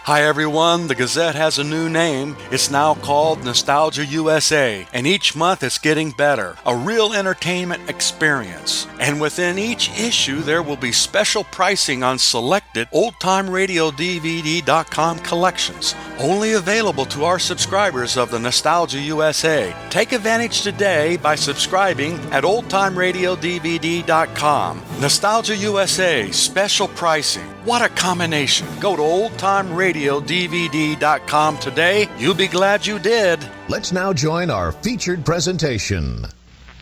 Hi everyone, the Gazette has a new name. It's now called Nostalgia USA, and each month it's getting better. A real entertainment experience. And within each issue there will be special pricing on selected oldtimeradiodvd.com collections, only available to our subscribers of the Nostalgia USA. Take advantage today by subscribing at oldtimeradiodvd.com. Nostalgia USA, special pricing. What a combination. Go to oldtimeradiodvd.com today. You'll be glad you did. Let's now join our featured presentation.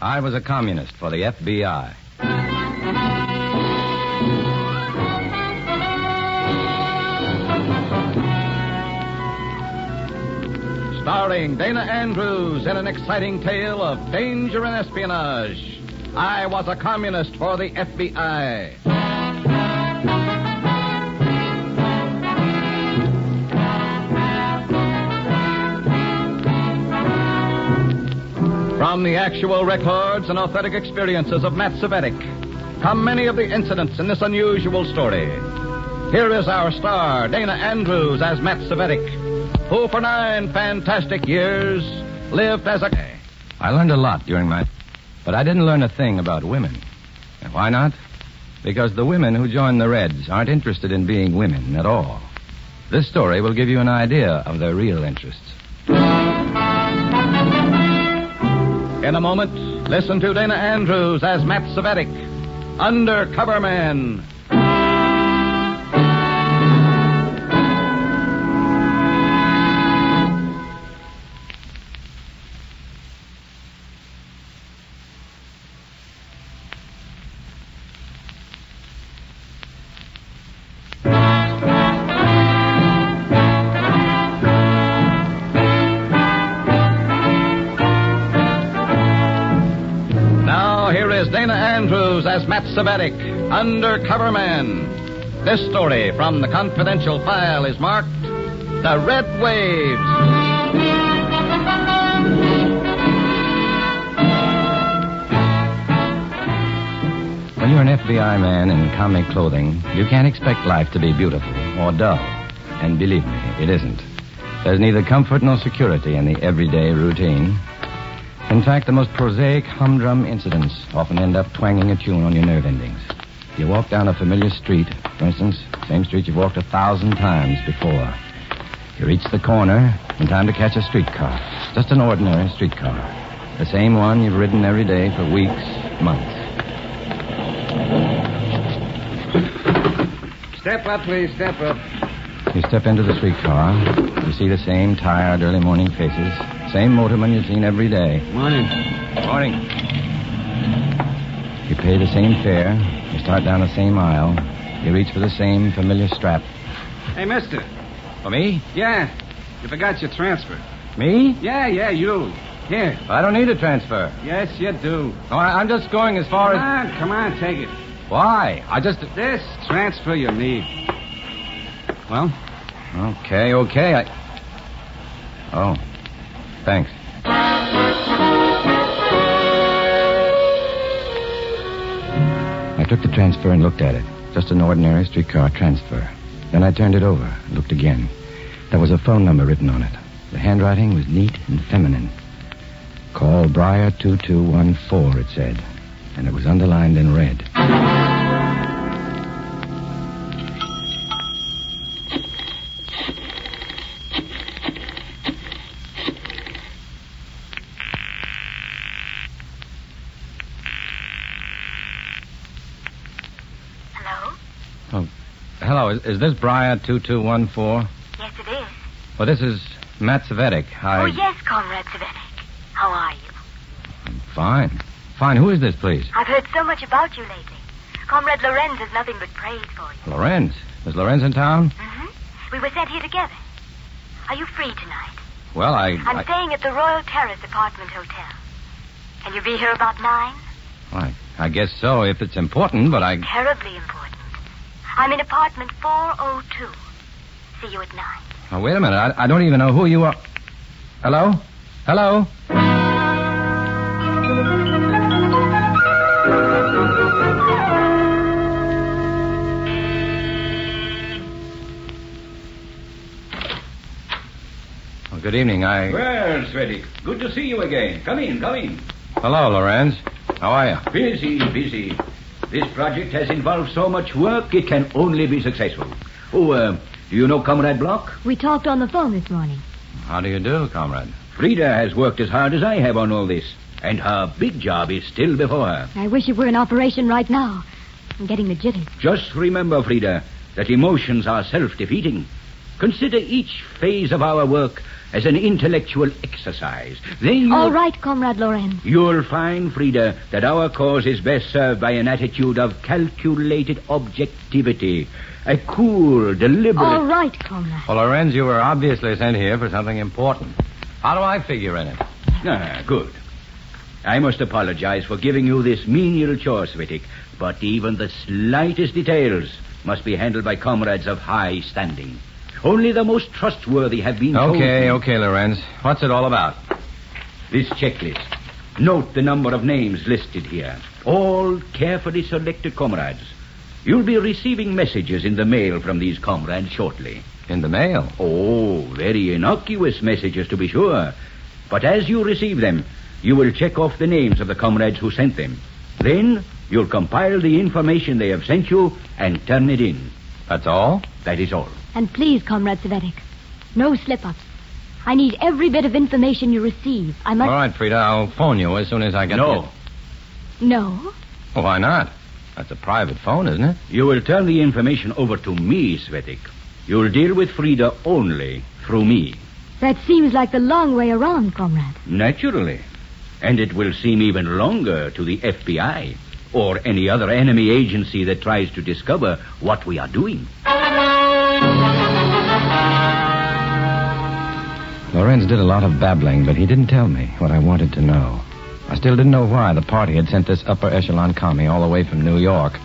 I was a communist for the FBI. Starring Dana Andrews in an exciting tale of danger and espionage. I was a communist for the FBI. From the actual records and authentic experiences of Matthew Cvetic come many of the incidents in this unusual story. Here is our star, Dana Andrews, as Matthew Cvetic, who for 9 fantastic years lived as a... I learned a lot during my... But I didn't learn a thing about women. And why not? Because the women who join the Reds aren't interested in being women at all. This story will give you an idea of their real interests. In a moment, listen to Dana Andrews as Matthew Cvetic, Undercover Man. Dana Andrews as Matthew Cvetic, Undercover Man. This story from the confidential file is marked The Red Waves. When you're an FBI man in comic clothing, you can't expect life to be beautiful or dull. And believe me, it isn't. There's neither comfort nor security in the everyday routine. In fact, the most prosaic humdrum incidents often end up twanging a tune on your nerve endings. You walk down a familiar street, for instance, same street you've walked 1,000 times before. You reach the corner in time to catch a streetcar. Just an ordinary streetcar. The same one you've ridden every day for weeks, months. Step up, please. Step up. You step into the streetcar. You see the same tired early morning faces. Same motorman you've seen every day. Morning. Morning. You pay the same fare. You start down the same aisle. You reach for the same familiar strap. Hey, mister. For me? Yeah. You forgot your transfer. Me? Yeah, you. Here. I don't need a transfer. Yes, you do. No, I'm just going as far Come on, take it. Why? This transfer you need. Well? Okay. Oh. Thanks. I took the transfer and looked at it. Just an ordinary streetcar transfer. Then I turned it over and looked again. There was a phone number written on it. The handwriting was neat and feminine. Call Briar 2214, it said. And it was underlined in red. Hello, is this Briar 2214? Yes, it is. Well, this is Matthew Cvetic. Oh, yes, Comrade Cvetic. How are you? I'm fine. Fine. Who is this, please? I've heard so much about you lately. Comrade Lorenz has nothing but praise for you. Lorenz? Is Lorenz in town? Mm-hmm. We were sent here together. Are you free tonight? Well, I'm staying at the Royal Terrace Apartment Hotel. Can you be here about 9? Well, I guess so, if it's important, but Terribly important. I'm in apartment 402. See you at 9. Now, wait a minute. I don't even know who you are. Hello? Hello? good evening. Well, Cvetic, good to see you again. Come in. Hello, Lorenz. How are you? Busy. This project has involved so much work, it can only be successful. Do you know Comrade Block? We talked on the phone this morning. How do you do, comrade? Frida has worked as hard as I have on all this, and her big job is still before her. I wish it were in operation right now. I'm getting the jitters. Just remember, Frida, that emotions are self-defeating. Consider each phase of our work as an intellectual exercise. Then All right, Comrade Lorenz. you'll find, Frida, that our cause is best served by an attitude of calculated objectivity. A cool, deliberate... All right, Comrade. Well, Lorenz, you were obviously sent here for something important. How do I figure in it? Good. I must apologize for giving you this menial chore, Cvetic, but even the slightest details must be handled by comrades of high standing. Only the most trustworthy have been chosen. Okay, Lorenz. What's it all about? This checklist. Note the number of names listed here. All carefully selected comrades. You'll be receiving messages in the mail from these comrades shortly. In the mail? Oh, very innocuous messages, to be sure. But as you receive them, you will check off the names of the comrades who sent them. Then you'll compile the information they have sent you and turn it in. That's all? That is all. And please, Comrade Cvetic, no slip-ups. I need every bit of information you receive. I must... All right, Frida, I'll phone you as soon as I get No. No? Well, why not? That's a private phone, isn't it? You will turn the information over to me, Cvetic. You'll deal with Frida only through me. That seems like the long way around, Comrade. Naturally. And it will seem even longer to the FBI or any other enemy agency that tries to discover what we are doing. Lorenz did a lot of babbling, but he didn't tell me what I wanted to know. I still didn't know why the party had sent this upper echelon commie all the way from New York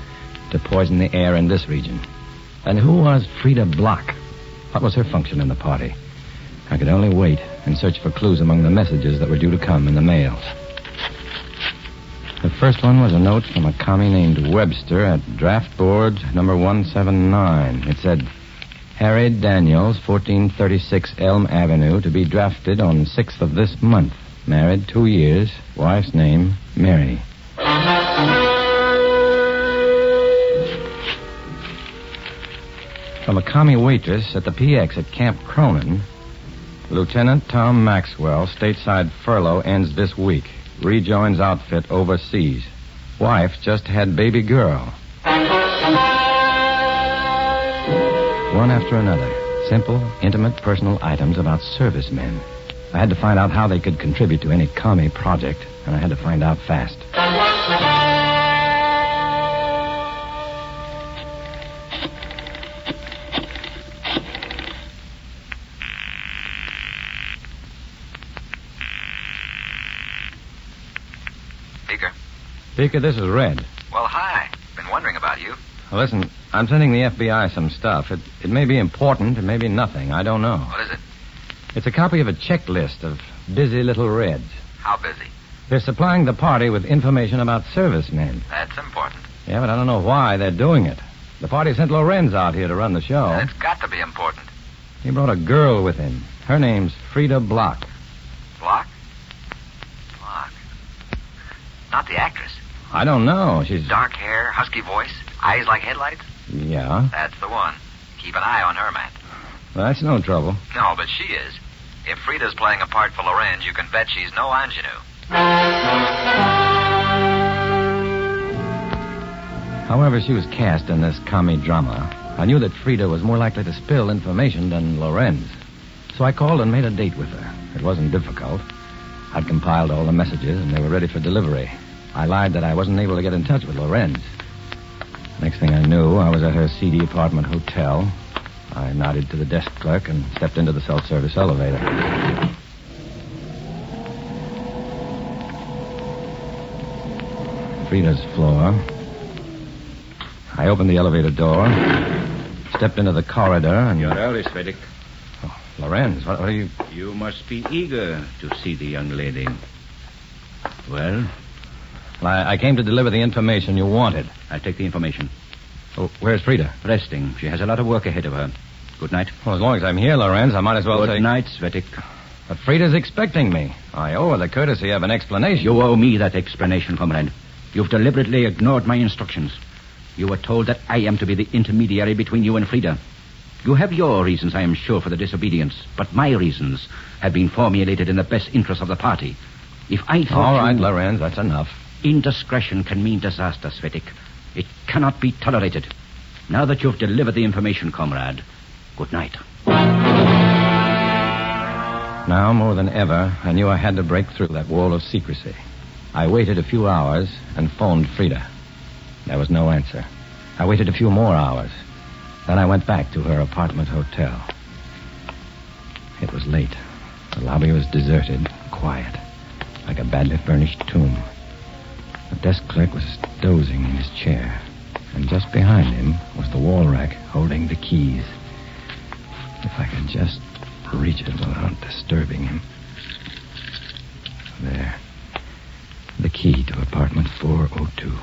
to poison the air in this region. And who was Frida Block? What was her function in the party? I could only wait and search for clues among the messages that were due to come in the mail. The first one was a note from a commie named Webster at draft board number 179. It said, Harry Daniels, 1436 Elm Avenue, to be drafted on 6th of this month. Married 2 years. Wife's name, Mary. From a commie waitress at the PX at Camp Cronin, Lieutenant Tom Maxwell, stateside furlough ends this week. Rejoins outfit overseas. Wife just had baby girl. One after another. Simple, intimate, personal items about servicemen. I had to find out how they could contribute to any commie project, and I had to find out fast. Speaker, this is Red. Well, hi. Been wondering about you. Well, listen, I'm sending the FBI some stuff. It may be important, it may be nothing. I don't know. What is it? It's a copy of a checklist of busy little Reds. How busy? They're supplying the party with information about servicemen. That's important. Yeah, but I don't know why they're doing it. The party sent Lorenz out here to run the show. It's got to be important. He brought a girl with him. Her name's Frida Block. Block? Block. Not the actress. I don't know. She's... Dark hair, husky voice, eyes like headlights? Yeah. That's the one. Keep an eye on her, Matt. Well, that's no trouble. No, but she is. If Frida's playing a part for Lorenz, you can bet she's no ingenue. However she was cast in this commie drama, I knew that Frida was more likely to spill information than Lorenz. So I called and made a date with her. It wasn't difficult. I'd compiled all the messages, and they were ready for delivery. I lied that I wasn't able to get in touch with Lorenz. Next thing I knew, I was at her seedy apartment hotel. I nodded to the desk clerk and stepped into the self-service elevator. Frida's floor. I opened the elevator door, stepped into the corridor, and... You're early, Cvetic. Oh, Lorenz, what are you... You must be eager to see the young lady. Well, I came to deliver the information you wanted. I'll take the information. Oh, where's Frida? Resting. She has a lot of work ahead of her. Good night. Well, as long as I'm here, Lorenz, I might as well say... Good night, Cvetic. But Frida's expecting me. I owe her the courtesy of an explanation. You owe me that explanation, comrade. You've deliberately ignored my instructions. You were told that I am to be the intermediary between you and Frida. You have your reasons, I am sure, for the disobedience, but my reasons have been formulated in the best interest of the party. If I thought All right, Lorenz, that's enough. Indiscretion can mean disaster, Cvetic. It cannot be tolerated. Now that you've delivered the information, comrade, good night. Now, more than ever, I knew I had to break through that wall of secrecy. I waited a few hours and phoned Frida. There was no answer. I waited a few more hours. Then I went back to her apartment hotel. It was late. The lobby was deserted, quiet, like a badly furnished tomb. The desk clerk was dozing in his chair, and just behind him was the wall rack holding the keys. If I could just reach it without disturbing him. There. The key to apartment 402.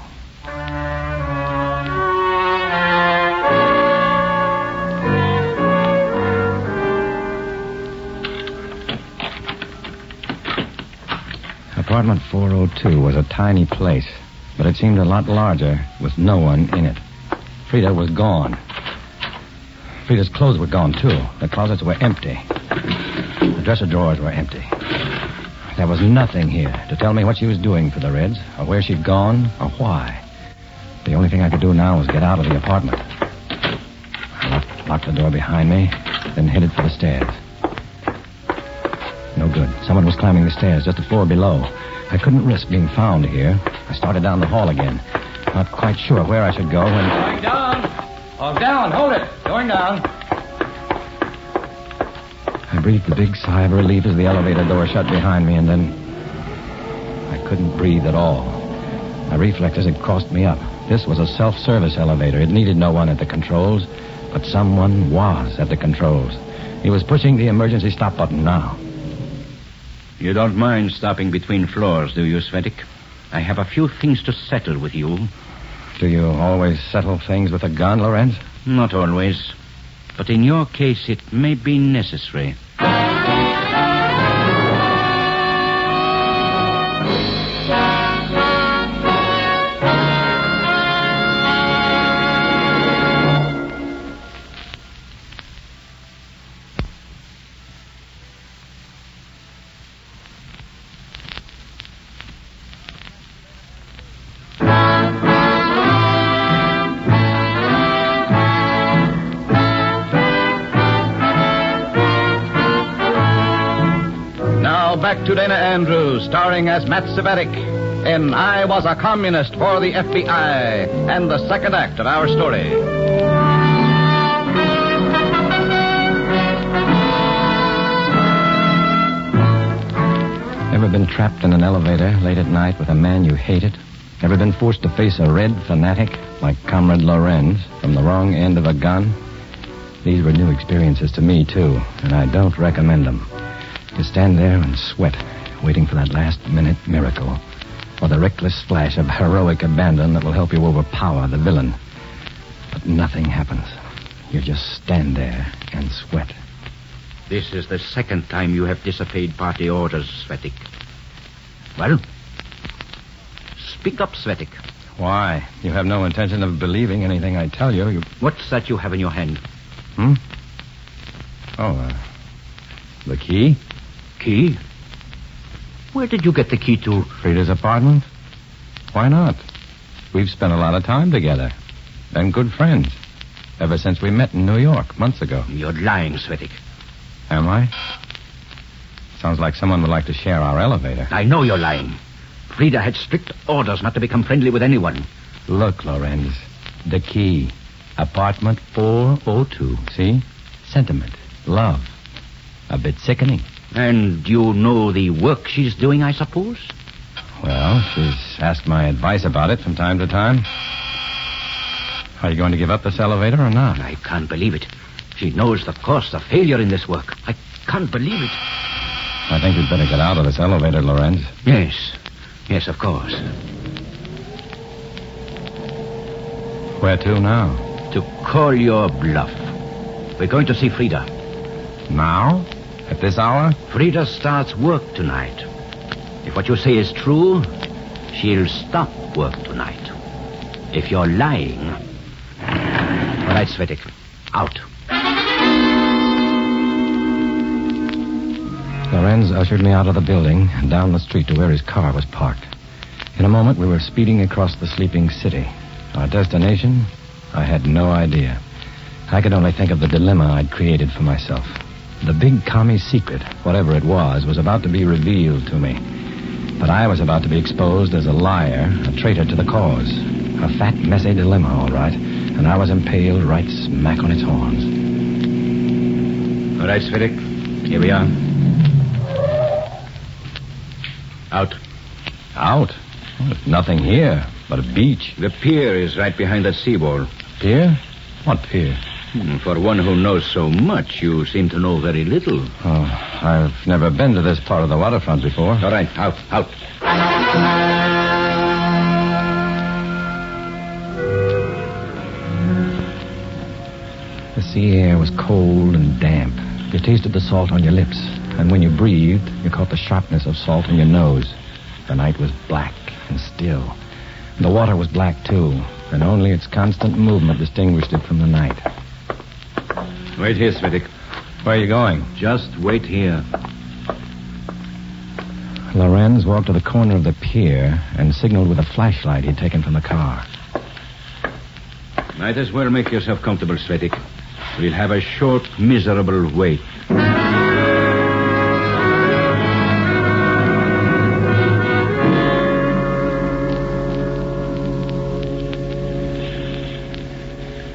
Apartment 402 was a tiny place, but it seemed a lot larger with no one in it. Frida was gone. Frida's clothes were gone, too. The closets were empty. The dresser drawers were empty. There was nothing here to tell me what she was doing for the Reds, or where she'd gone, or why. The only thing I could do now was get out of the apartment. I locked the door behind me, then headed for the stairs. No good. Someone was climbing the stairs just a floor below. I couldn't risk being found here. I started down the hall again, not quite sure where I should go when... Going down! Oh, down! Hold it! Going down. I breathed a big sigh of relief as the elevator door shut behind me, and then I couldn't breathe at all. My reflexes had crossed me up. This was a self-service elevator. It needed no one at the controls, but someone was at the controls. He was pushing the emergency stop button now. You don't mind stopping between floors, do you, Cvetic? I have a few things to settle with you. Do you always settle things with a gun, Lorenz? Not always. But in your case, it may be necessary. Back to Dana Andrews, starring as Matthew Cvetic in I Was a Communist for the FBI, and the second act of our story. Ever been trapped in an elevator late at night with a man you hated? Ever been forced to face a Red fanatic like Comrade Lorenz from the wrong end of a gun? These were new experiences to me, too, and I don't recommend them. To stand there and sweat, waiting for that last-minute miracle, or the reckless flash of heroic abandon that will help you overpower the villain. But nothing happens. You just stand there and sweat. This is the second time you have disobeyed party orders, Cvetic. Well, speak up, Cvetic. Why? You have no intention of believing anything I tell you. What's that you have in your hand? The key? Key? Where did you get the key to? Frida's apartment. Why not? We've spent a lot of time together. Been good friends. Ever since we met in New York months ago. You're lying, Cvetic. Am I? Sounds like someone would like to share our elevator. I know you're lying. Frida had strict orders not to become friendly with anyone. Look, Lorenz. The key. Apartment 402. See? Sentiment. Love. A bit sickening. And you know the work she's doing, I suppose? Well, she's asked my advice about it from time to time. Are you going to give up this elevator or not? I can't believe it. She knows the cost of failure in this work. I can't believe it. I think you'd better get out of this elevator, Lorenz. Yes. Yes, of course. Where to now? To call your bluff. We're going to see Frida. Now? At this hour? Frida starts work tonight. If what you say is true, she'll stop work tonight. If you're lying... All right, Cvetic. Out. Lorenz ushered me out of the building and down the street to where his car was parked. In a moment, we were speeding across the sleeping city. Our destination? I had no idea. I could only think of the dilemma I'd created for myself. The big commie secret, whatever it was about to be revealed to me. But I was about to be exposed as a liar, a traitor to the cause. A fat, messy dilemma, all right. And I was impaled right smack on its horns. All right, Cvetic. Here we are. Out. Out? Well, there's nothing here but a beach. The pier is right behind that seawall. Pier? What pier? For one who knows so much, you seem to know very little. Oh, I've never been to this part of the waterfront before. All right, out. The sea air was cold and damp. You tasted the salt on your lips, and when you breathed, you caught the sharpness of salt in your nose. The night was black and still. The water was black, too, and only its constant movement distinguished it from the night. Wait here, Cvetic. Where are you going? Just wait here. Lorenz walked to the corner of the pier and signaled with a flashlight he'd taken from the car. Might as well make yourself comfortable, Cvetic. We'll have a short, miserable wait.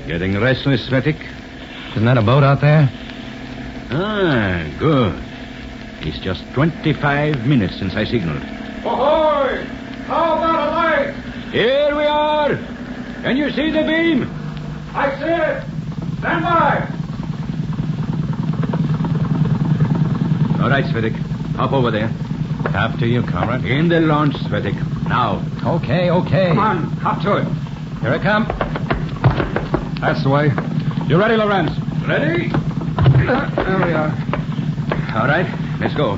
Getting restless, Cvetic? Isn't that a boat out there? Ah, good. It's just 25 minutes since I signaled. Ahoy! How about a light? Here we are! Can you see the beam? I see it. Stand by. All right, Cvetic. Hop over there. After you, comrade. In the launch, Cvetic. Now. Okay. Come on, hop to it. Here I come. That's the way. You ready, Lorenz? Ready? There we are. All right, let's go.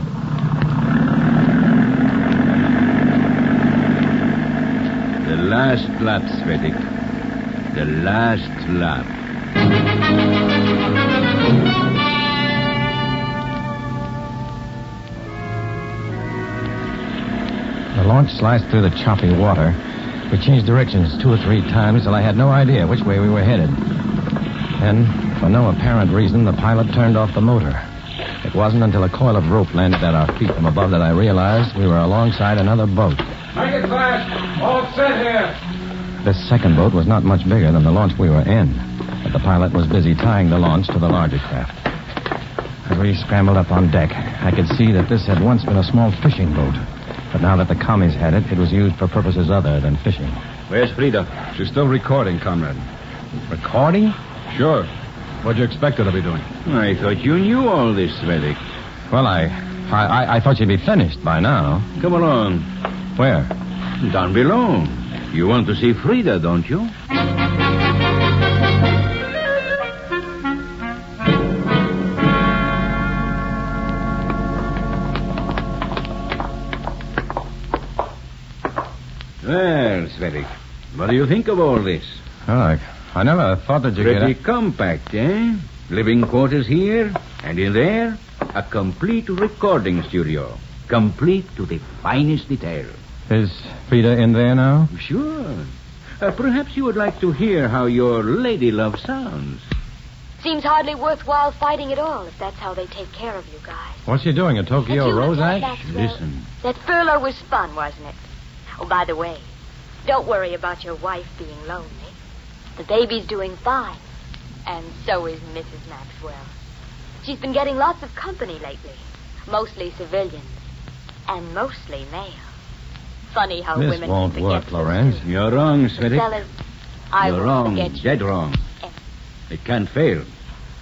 The last lap, Cvetic. The last lap. The launch sliced through the choppy water. We changed directions 2 or 3 times till I had no idea which way we were headed. Then, for no apparent reason, the pilot turned off the motor. It wasn't until a coil of rope landed at our feet from above that I realized we were alongside another boat. Make it fast. All set here. This second boat was not much bigger than the launch we were in, but the pilot was busy tying the launch to the larger craft. As we scrambled up on deck, I could see that this had once been a small fishing boat. But now that the commies had it, it was used for purposes other than fishing. Where's Frida? She's still recording, comrade. Recording? Sure. What'd you expect her to be doing? I thought you knew all this, Cvetic. Well, I thought you'd be finished by now. Come along. Where? Down below. You want to see Frida, don't you? Well, Cvetic, what do you think of all this? Oh, I never thought that you Pretty compact, eh? Living quarters here, and in there, a complete recording studio. Complete to the finest detail. Is Frida in there now? Sure. Perhaps you would like to hear how your lady love sounds. Seems hardly worthwhile fighting at all if that's how they take care of you guys. What's she doing, a Tokyo Had you Rose looked at Ash? Maxwell? Listen. That furlough was fun, wasn't it? Oh, by the way, don't worry about your wife being lonely. The baby's doing fine. And so is Mrs. Maxwell. She's been getting lots of company lately. Mostly civilians. And mostly male. Funny how This women won't forget work, so Lorenz. soon. You're wrong, Cvetic. Fellas, I You're won't wrong. forget you. Dead wrong. Eh. It can't fail.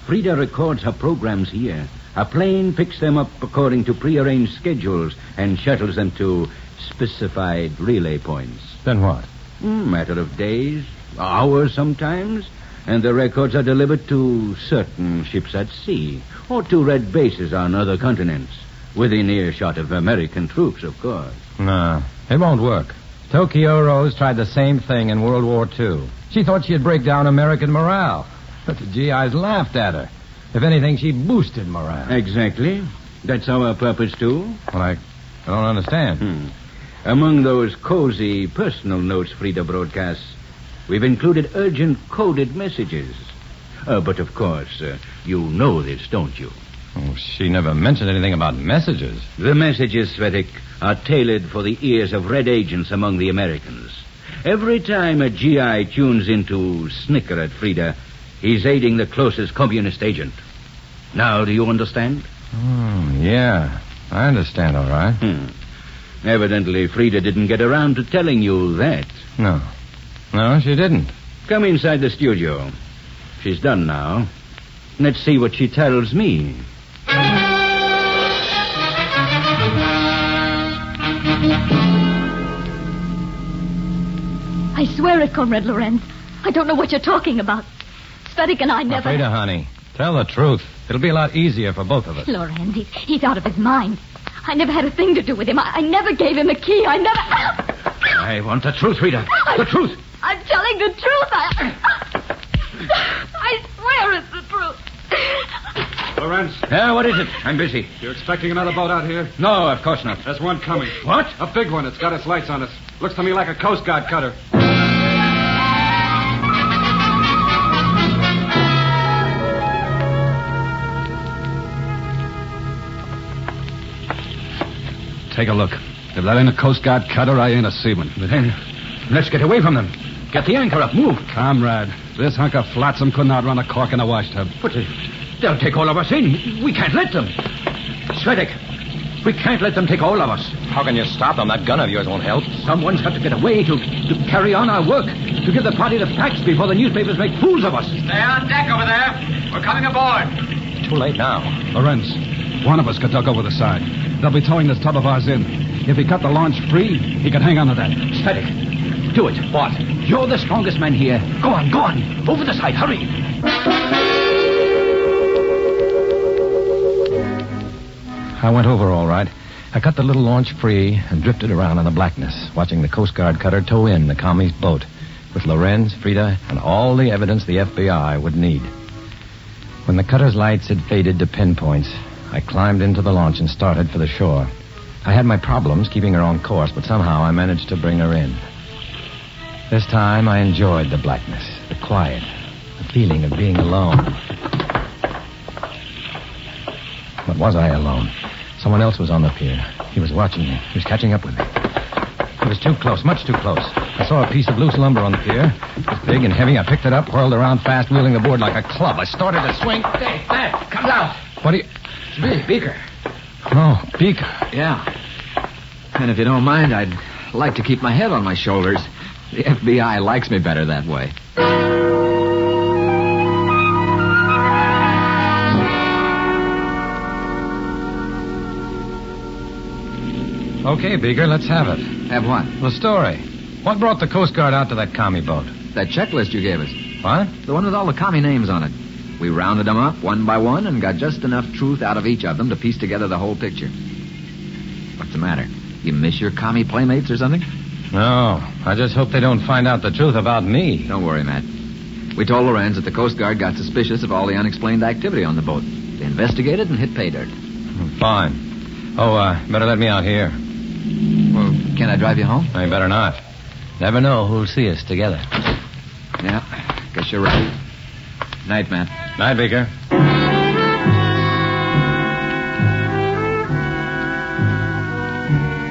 Frida records her programs here. A plane picks them up according to prearranged schedules and shuttles them to specified relay points. Then what? Matter of days, hours sometimes. And the records are delivered to certain ships at sea, or to red bases on other continents, within earshot of American troops, of course. No, it won't work. Tokyo Rose tried the same thing in World War II. She thought she'd break down American morale, but the GIs laughed at her. If anything, she boosted morale. Exactly. That's our purpose, too. Well, I don't understand. Among those cozy personal notes Frida broadcasts, we've included urgent coded messages. But of course, you know this, don't you? Oh, she never mentioned anything about messages. The messages, Cvetic, are tailored for the ears of red agents among the Americans. Every time a GI tunes in to snicker at Frida, he's aiding the closest communist agent. Now, do you understand? Yeah, I understand, all right. Evidently, Frida didn't get around to telling you that. No, she didn't. Come inside the studio. She's done now. Let's see what she tells me. I swear it, Comrade Lorenz. I don't know what you're talking about. Cvetic and I never... Frida, honey, tell the truth. It'll be a lot easier for both of us. Lorenz, he's out of his mind. I never had a thing to do with him. I never gave him a key. I never... I want the truth, Frida. The truth. I'm telling the truth. I swear it's the truth. Lorenz, Yeah, what is it? I'm busy. you expecting another boat out here? No, of course not. There's one coming. What? A big one. It's got its lights on us. Looks to me like a Coast Guard cutter. Take a look. If that ain't a Coast Guard cutter, I ain't a seaman. Then, let's get away from them. Get the anchor up. Move. Comrade, this hunk of flotsam couldn't outrun a cork in a washtub. But they'll take all of us in. We can't let them. Cvetic, we can't let them take all of us. How can you stop them? That gun of yours won't help. Someone's got to get away to carry on our work, to give the party the facts before the newspapers make fools of us. Stay on deck over there. We're coming aboard. Too late now. Lorenz, one of us could duck over the side. They'll be towing this tub of ours in. If he cut the launch free, he could hang on to that. Cvetic, do it. What? You're the strongest man here. Go on. Over the side. Hurry. I went over all right. I cut the little launch free and drifted around in the blackness, watching the Coast Guard cutter tow in the commie's boat with Lorenz, Frida, and all the evidence the FBI would need. When the cutter's lights had faded to pinpoints, I climbed into the launch and started for the shore. I had my problems keeping her on course, but somehow I managed to bring her in. This time I enjoyed the blackness, the quiet, the feeling of being alone. But was I alone? Someone else was on the pier. He was watching me. He was catching up with me. He was too close, much too close. I saw a piece of loose lumber on the pier. It was big and heavy. I picked it up, whirled around fast, wheeling the board like a club. I started to swing. There, come down. What do you... It's me, Beaker. Oh, Beaker. Yeah. And if you don't mind, I'd like to keep my head on my shoulders. The FBI likes me better that way. Okay, Beaker, let's have it. Have what? The story. What brought the Coast Guard out to that commie boat? That checklist you gave us. What? The one with all the commie names on it. We rounded them up one by one and got just enough truth out of each of them to piece together the whole picture. What's the matter? You miss your commie playmates or something? No, I just hope they don't find out the truth about me. Don't worry, Matt. We told Lorenz that the Coast Guard got suspicious of all the unexplained activity on the boat. They investigated and hit pay dirt. Fine. Oh, better let me out here. Well, can I drive you home? I better not. Never know who'll see us together. Yeah, guess you're right. Night, Matt. Night, Beaker.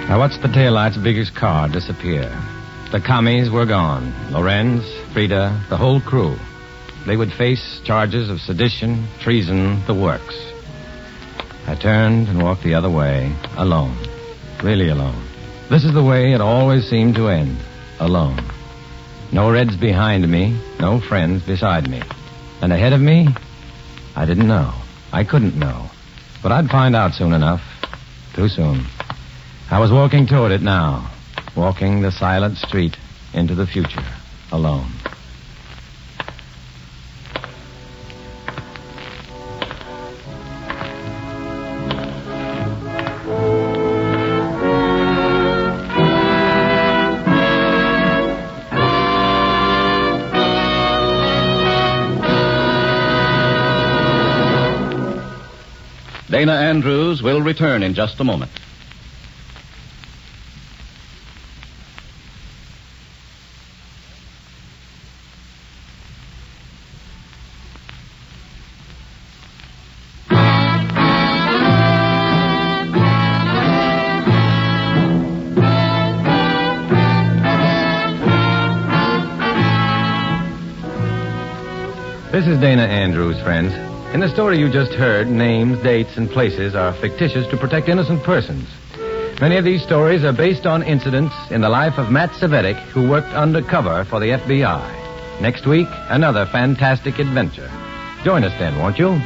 I watched the taillights of Beaker's car disappear. The commies were gone. Lorenz, Frida, the whole crew. They would face charges of sedition, treason, the works. I turned and walked the other way, alone. Really alone. This is the way it always seemed to end. Alone. No Reds behind me, no friends beside me. And ahead of me, I didn't know. I couldn't know. But I'd find out soon enough. Too soon. I was walking toward it now. Walking the silent street into the future. Alone. Dana Andrews will return in just a moment. This is Dana Andrews, friends. In the story you just heard, names, dates, and places are fictitious to protect innocent persons. Many of these stories are based on incidents in the life of Matt Cvetic, who worked undercover for the FBI. Next week, another fantastic adventure. Join us then, won't you?